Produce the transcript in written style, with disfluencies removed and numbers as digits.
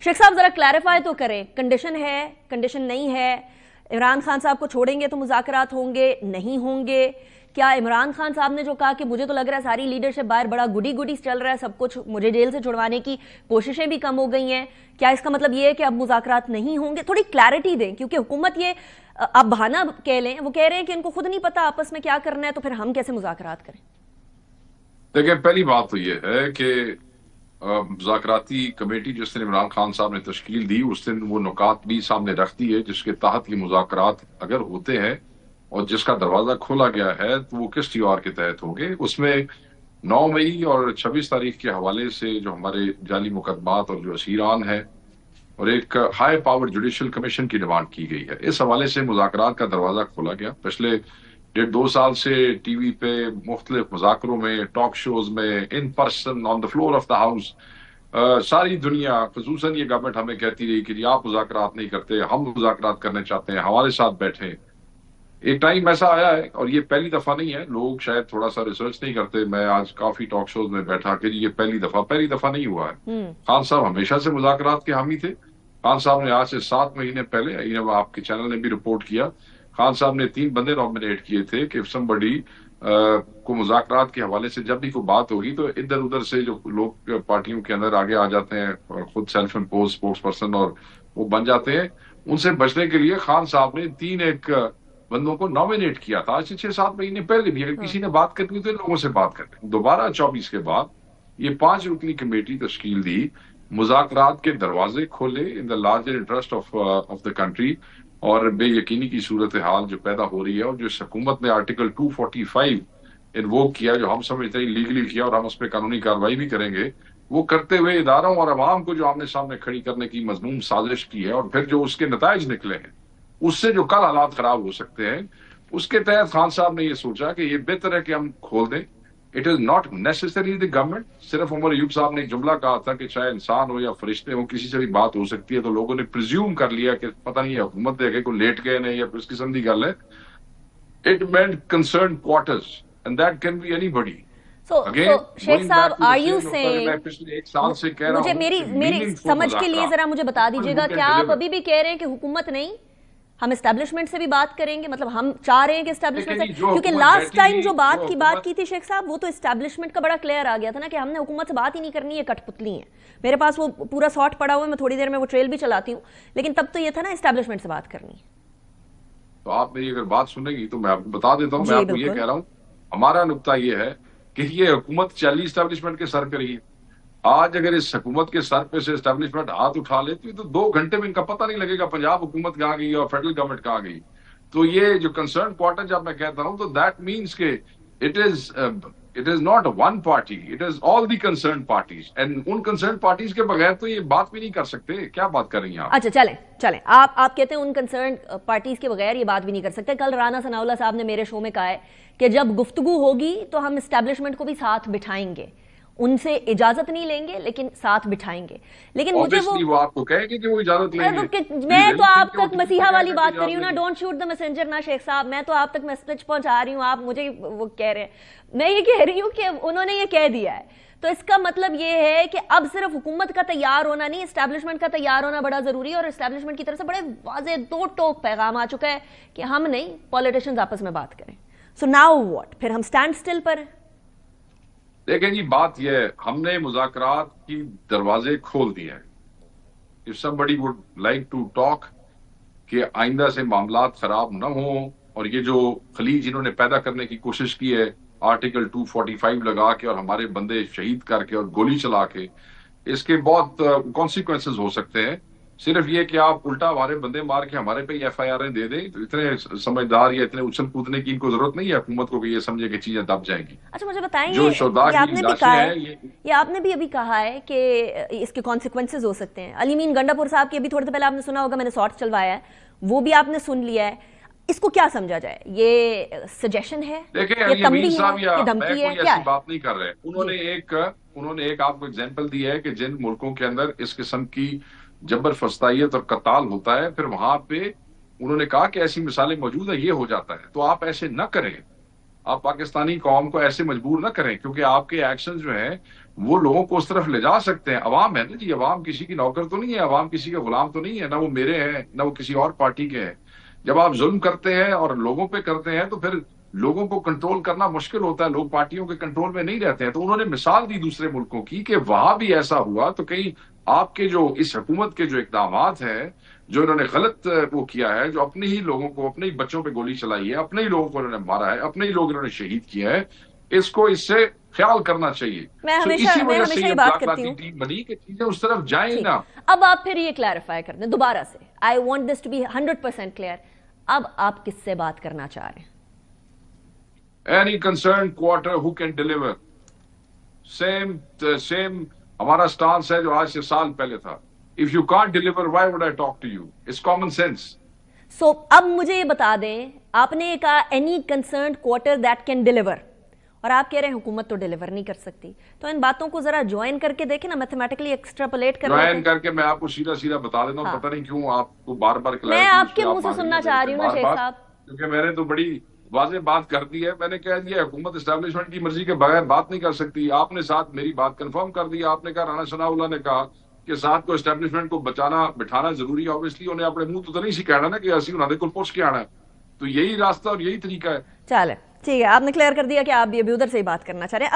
शेख साहब जरा क्लैरिफाई तो करें, कंडीशन है, कंडीशन नहीं है, इमरान खान साहब को छोड़ेंगे तो मुज़ाकरात होंगे, नहीं होंगे? क्या इमरान खान साहब ने जो कहा कि मुझे तो लग रहा है सारी लीडरशिप बाहर बड़ा गुडी गुडी चल रहा है, सब कुछ, मुझे जेल से छुड़वाने की कोशिशें भी कम हो गई हैं, क्या इसका मतलब ये है कि अब मुज़ाकरात नहीं होंगे? थोड़ी क्लैरिटी दें, क्योंकि हुकूमत ये आप बहाना कह लें, वो कह रहे हैं कि इनको खुद नहीं पता आपस में क्या करना है, तो फिर हम कैसे मुज़ाकरात करें? देखिए, पहली बात तो ये है कि मुज़ाकराती कमेटी जिस दिन इमरान खान साहब ने तश्कील दी उस दिन वो नुकात भी सामने रख दी है जिसके तहत ये मुज़ाकरात अगर होते हैं और जिसका दरवाज़ा खोला गया है तो वो किस त्योहार के तहत होंगे। उसमें 9 मई और 26 तारीख के हवाले से जो हमारे जाली मुकदमात और जो असीरान है और एक हाई पावर जुडिशल कमीशन की डिमांड की गई है, इस हवाले से मुज़ाकरात का दरवाज़ा खोला गया। पिछले 1.5-2 साल से टीवी पे मुख्तलिफ मुज़ाकरों में, टॉक शोज में, in person on the floor of the house सारी दुनिया, खसूसन ये गवर्नमेंट हमें कहती रही कि जी आप मुज़ाकरात नहीं करते, हम मुज़ाकरात करने चाहते हैं, हमारे साथ बैठे। एक टाइम ऐसा आया है और ये पहली दफा नहीं है, लोग शायद थोड़ा सा रिसर्च नहीं करते। मैं आज काफी टॉक शोज में बैठा कि ये पहली दफा नहीं हुआ है। खान साहब हमेशा से मुज़ाकरात के हामी थे। खान साहब ने आज से 7 महीने पहले, आपके चैनल ने भी रिपोर्ट किया, खान साहब ने 3 बंदे नॉमिनेट किए थे कि समबडी को मुज़ाकरात के हवाले से जब भी कोई बात होगी तो इधर उधर से जो लोग पार्टियों के अंदर आगे आ जाते हैं और खुद सेल्फ इम्पोज स्पोक्स पर्सन और वो बन जाते हैं, उनसे बचने के लिए खान साहब ने 3 एक बंदों को नॉमिनेट किया था आज से 6-7 महीने पहले भी। अगर किसी ने बात करनी तो इन लोगों से बात करें। दोबारा 24 के बाद ये 5 रुकनी कमेटी तश्कील दी, मुज़ाकरात के दरवाजे खोले in the larger interest of the country. और बेयकीनी की सूरत हाल जो पैदा हो रही है और जो इस हुकूमत ने आर्टिकल 245 इन्वोक किया, जो हम समझते हैं लीगली किया और हम उस पर कानूनी कार्रवाई भी करेंगे, वो करते हुए इदारों और अवाम को जो आमने सामने खड़ी करने की मजमूम साजिश की है और फिर जो उसके नताइज निकले हैं उससे जो कल हालात खराब हो सकते हैं, उसके तहत खान साहब ने ये सोचा कि ये बेहतर है कि हम खोल दें। It is not necessary the government. सिर्फ उमर अयूब साहब ने एक जुमला कहा था कि चाहे इंसान हो या फरिश्ते हो, किसी से भी बात हो सकती है, तो लोगों ने प्रिज्यूम कर लिया कि पता नहीं हुकूमत देखे को लेट गए नहीं या इस किस्म की गल है। It meant concern quarters and that can be anybody. Sheikh साहब, आर यू सेइंग, पिछले 1 साल से कह रहा मुझे हूं मेरी समझ के लिए जरा मुझे बता दीजिएगा, क्या आप अभी भी कह रहे हैं कि हुकूमत नहीं, हम एस्टेब्लिशमेंट से भी बात करेंगे? मतलब हम चाह रहे हैं कि एस्टेब्लिशमेंट से, क्योंकि लास्ट टाइम जो बात की थी शेख साहब, वो तो एस्टेब्लिशमेंट का बड़ा क्लियर आ गया था ना कि हमने हुकूमत से बात ही नहीं करनी है, कठपुतली है। मेरे पास वो पूरा शॉट पड़ा हुआ है, मैं थोड़ी देर में वो ट्रेल भी चलाती हूँ, लेकिन तब तो ये था ना एस्टेब्लिशमेंट से बात करनी है। तो आप मेरी अगर बात सुनेगी तो मैं आपको बता देता हूँ। मैं आपको ये कह रहा हूँ, हमारा नुक्ता ये है कि ये हुकूमत चली एस्टेब्लिशमेंट के सर पे रही है। आज अगर इस हुकूमत के सर पे से एस्टेब्लिशमेंट हाथ उठा लेती तो 2 घंटे में इनका पता नहीं लगेगा पंजाब हुकूमत कहाँ गई और फेडरल गवर्नमेंट कहाँ गई। तो ये जो कंसर्न क्वार्टर जब मैं कहता हूँ तो दैट मीन्स के it is not one party, it is all the concern parties. And उन कंसर्न पार्टीज के बगैर तो ये बात भी नहीं कर सकते। क्या बात कर रही हैं आप? अच्छा, चलें आप कहते हैं उन कंसर्न पार्टीज के बगैर ये बात भी नहीं कर सकते। कल राना सनाउल्लाह साहब ने मेरे शो में कहा है कि जब गुफ्तगू होगी तो हम एस्टेब्लिशमेंट को भी साथ बिठाएंगे, उनसे इजाजत नहीं लेंगे लेकिन साथ बिठाएंगे। लेकिन मुझे वो आपको कहेंगे कि वो इजाजत लेंगे। मैं तो आप तक मसीहा वाली बात कर रही हूँ ना, डोंट शूट द मैसेंजर ना शेख साहब। मैं तो आप तक मैसेज पहुंचा रही हूँ, आप मुझे वो कह रहे हैं। मैं ये कह रही हूँ कि उन्होंने ये कह दिया है, तो इसका मतलब ये है कि अब सिर्फ हुकूमत का तैयार होना नहीं, एस्टेब्लिशमेंट का तैयार होना बड़ा जरूरी है। और एस्टेब्लिशमेंट की तरफ से बड़े वाज़ेह 2 टोक पैगाम आ चुका है कि हम नहीं, पॉलिटिशियंस आपस में बात करें। So now what? फिर हम स्टैंड स्टिल पर? देखें जी, बात यह है, हमने मुज़ाकरात की दरवाजे खोल दिए हैं। If somebody would like to talk कि आइंदा से मामलात खराब न हो और ये जो खलीज इन्होंने पैदा करने की कोशिश की है आर्टिकल 245 लगा के और हमारे बंदे शहीद करके और गोली चला के, इसके बहुत कॉन्सिक्वेंसेस हो सकते हैं। सिर्फ ये कि आप उल्टा हमारे बंदे मार के हमारे पे FIR दे दें, तो इतने समझदार या इतने उछल कूदने की इनको जरूरत नहीं है हुकूमत को कि ये समझे कि चीजें दब जाएंगी। अच्छा, मुझे बताएं, जो शुहदा की लाशें हैं, ये आपने भी अभी कहा है कि इसके कॉन्सिक्वेंसेस हो सकते हैं। अली मीन गंडापुर साहब की अभी थोड़ी देर पहले आपने सुना होगा, मैंने शॉर्ट चलवाया है, वो भी आपने सुन लिया है। इसको क्या समझा जाए? ये सजेशन है, देखिए ये तंबीह है, ये धमकी है, क्या है? बात नहीं कर रहे। उन्होंने एक आपको एग्जांपल दिया है कि जिन मुल्कों के अंदर इस किस्म की जबर फस्तायत और कत्ल होता है, फिर वहां पे उन्होंने कहा कि ऐसी मिसालें मौजूद है, ये हो जाता है, तो आप ऐसे न करें। آپ پاکستانی قوم کو ایسے مجبور نہ کریں، کیونکہ آپ کے ایکشن جو ہیں وہ لوگوں کو اس طرف لے جا سکتے ہیں. عوام ہے نا جی، عوام کسی کی نوکر تو نہیں ہے، عوام کسی کے غلام تو نہیں ہے، نہ وہ میرے ہیں نہ وہ کسی اور پارٹی کے ہیں. جب آپ ظلم کرتے ہیں اور لوگوں پہ کرتے ہیں تو پھر لوگوں کو کنٹرول کرنا مشکل ہوتا ہے، لوگ پارٹیوں کے کنٹرول میں نہیں رہتے ہیں. تو انہوں نے مثال دی دوسرے ملکوں کی کہ وہاں بھی ایسا ہوا، تو کہیں آپ کے جو اس حکومت کے جو اقدامات ہیں، جو انہوں نے غلط وہ کیا ہے، جو اپنے ہی لوگوں کو، اپنے ہی بچوں پہ گولی چلائی ہے، اپنے ہی لوگوں کو انہوں نے مارا ہے، اپنے ہی لوگ انہوں نے شہید کیا ہے، اس کو اس سے خیال کرنا چاہیے. میں سو ہمیشہ اسی وجہ سے یہ یہ بات کرتی مذاکراتی ہوں. ٹیم بنی کہ چیزیں اس طرف جائیں ٹھیک، نہ. اب آپ پھر یہ کلیریفائی کر دیں دوبارہ سے. I want this to be 100% clear. اب آپ کس سے بات کرنا چاہ رہے ہیں؟ Any concerned quarter who can deliver. Same ہمارا سٹانس ہے جو آج سے سال پہلے تھا. If you can't deliver, why would I talk to you? It's common sense. سو اب مجھے یہ بتا دیں، آپ نے کہا any concerned quarter that can deliver, اور آپ کہہ رہے ہیں حکومت تو ڈیلیور نہیں کر سکتی. تو ان باتوں کو ذرا جوائن کر کے دیکھیں نا، میتھمیٹکلی ایکسٹراپولیٹ کر جوائن کر کے میں آپ کو سیدھا سیدھا بتا دیتا ہوں. پتہ نہیں کیوں آپ کو بار بار میں آپ کے منہ سے سننا چاہ رہی ہوں نا شیخ صاحب. کیونکہ میں نے تو بڑی واضح بات کر دی ہے. میں نے کہہ دیا حکومت اسٹیبلشمنٹ کی مرضی کے بغیر بات نہیں کر سکتی. آپ نے ساتھ میری بات کنفرم کر دی. آپ نے کہا، رانا ثناء اللہ نے کہا کہ ساتھ کو اسٹیبلشمنٹ کو بچانا بٹھانا ضروری ہے. اوبیسلی انہیں اپنے منہ تو نہیں سی کہنا نا کہ اسی انہوں نے کل پوچھ کے آنا ہے. تو یہی راستہ اور یہی طریقہ ہے. چلے ٹھیک ہے، آپ نے کلیئر کر دیا کہ آپ بھی ابھی ادھر سے ہی بات کرنا چاہ رہے ہیں.